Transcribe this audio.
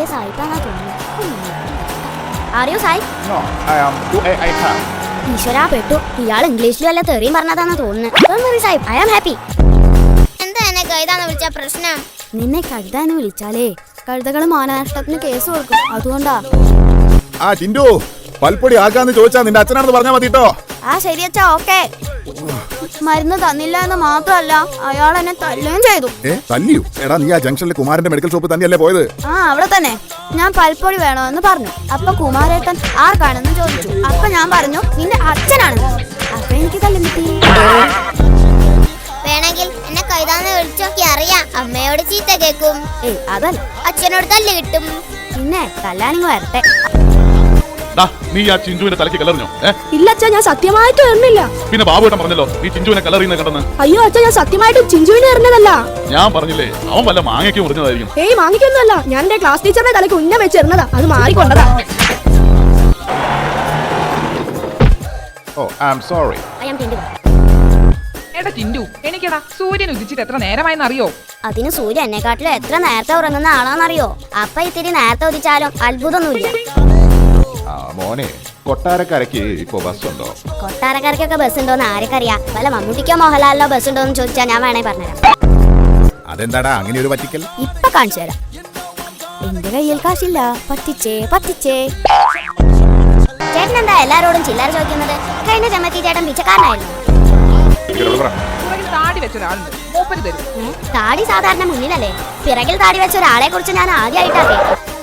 പഴയ സായിപ്പാന്നാ തോന്നുന്നു. അറിയോ സായി? No, I have. ഈശ്വരാ പെട്ടു. ഇയാൾ ഇംഗ്ലീഷിൽ വല്ല തെറിയും പറഞ്ഞതാന്ന് തോന്നുന്നു. Sahib, I am happy. എന്താ എന്നെ കൈതാന്ന് വിളിച്ച പ്രശ്നം? നിന്നെ കഴുത എന്ന് വിളിച്ചാലേ കഴുതകൾ മാനനഷ്ടത്തിന് കേസ് കൊടുക്കും. അതുകൊണ്ടാ. ആ ചിന്റു, പൽപ്പൊടി ആക്കാന്ന് ചോദിച്ചാ നിന്റെ അച്ഛനാണെന്ന് പറഞ്ഞാ മതിട്ടോ. ആ ശരി അച്ഛാ, ഓക്കെ. മരുന്ന് തന്നില്ല എന്ന് മാത്രല്ല, അയാൾ എന്നെ തല്ലുകയും ചെയ്തു. തല്ലിയോ? എടാ, നീ ആ ജംഗ്ഷനിലെ കുമാരന്റെ മെഡിക്കൽ ഷോപ്പ് തന്നെയല്ലേ പോയത്? ആ, അവിടെ തന്നെ. ഞാൻ പൽപ്പൊടി വേണോ എന്ന് പറഞ്ഞു. അപ്പൊ കുമാരേട്ടൻ ആർക്കാണെന്ന് ചോദിച്ചു. അപ്പൊ ഞാൻ പറഞ്ഞു നിന്റെ അച്ഛനാണെന്ന്. അപ്പൊ എനിക്ക് തല്ലും കിട്ടി. വേണമെങ്കിൽ എന്നെ കൈതാന്ന് വിളിച്ചോക്കി അറിയാം. അമ്മയോട് ചീത്ത കേക്കും. അതല്ല, അച്ഛനോട് തല്ല് കിട്ടും. പിന്നെ തല്ലാനിങ് വരട്ടെ. നീ ആ ചിഞ്ചുവിന്റെ തലയ്ക്ക് കലറിഞ്ഞോ? ഇല്ല അച്ഛാ, ഞാൻ സത്യമായിട്ട് എറിഞ്ഞില്ല. പിന്നെ ബാബുവേട്ടൻ പറഞ്ഞല്ലോ ഈ ചിഞ്ചുവിനെ കലറിയുന്ന കണ്ടെന്ന്. അയ്യോ അച്ഛാ, ഞാൻ സത്യമായിട്ട് ചിഞ്ചുവിനെ എറിഞ്ഞതല്ല. ഞാൻ പറഞ്ഞില്ലേ അവൻ വല്ല മാങ്ങയ്ക്ക് മുറിഞ്ഞതായിരിക്കും. ഏയ്, വാങ്ങിക്കൊന്നുമല്ല. ഞാൻ എന്റെ ക്ലാസ് ടീച്ചറുടെ തലയ്ക്ക് ഉന്ന വെച്ച് എറിഞ്ഞതാ. അത് മാറിക്കൊണ്ടതാ. Oh, I'm sorry. എടാ ടിൻഡു, എനിക്കെടാ സൂര്യൻ ഉദിച്ചിട്ട് എത്ര നേരമായെന്ന് അറിയോ? അതിന് സൂര്യൻ എന്നെക്കാട്ടിലും എത്ര നേരത്തെ ഉറങ്ങുന്ന ആളാന്നറിയോ? അപ്പൊ ഇത്തിരി നേരത്തെ ഉദിച്ചാലും അത്ഭുതമൊന്നുമില്ല. മോനെ, കൊട്ടാരക്കരയ്ക്ക് ഇപ്പൊ ബസ്സുണ്ടോ? കൊട്ടാരക്കാർക്കൊക്കെ ബസ് ഉണ്ടോന്ന് ആരൊക്കറിയാം? വല്ല മമ്മൂട്ടിക്കോ മോഹൻലാലിനോ ബസ് ഉണ്ടോന്ന് ചോദിച്ചാൽ ഞാൻ വേണേ പറഞ്ഞുതരാം. അതെന്താടാ അങ്ങനെ ഒരു പറ്റിക്കൽ? ഇപ്പൊ കാണിച്ചു തരാം. എന്റെ കയ്യിൽ കാശില്ല, പറ്റിച്ചേ. ചേട്ടൻ എന്താ എല്ലാരോടും ചില്ലറ ചോദിക്കുന്നത്? കഴിഞ്ഞ ജന്മത്തിൽ ചേട്ടൻ പിച്ചക്കാരനായിരുന്നു. പുറകിൽ താടി വെച്ച ഒരാളുണ്ട്, മൂപ്പര് തരും. താടി സാധാരണ മുന്നിലല്ലേ? പിറകിൽ താടി വെച്ച ഒരാളെ കുറിച്ച് ഞാൻ ആദ്യമായിട്ടാ കേട്ടത്.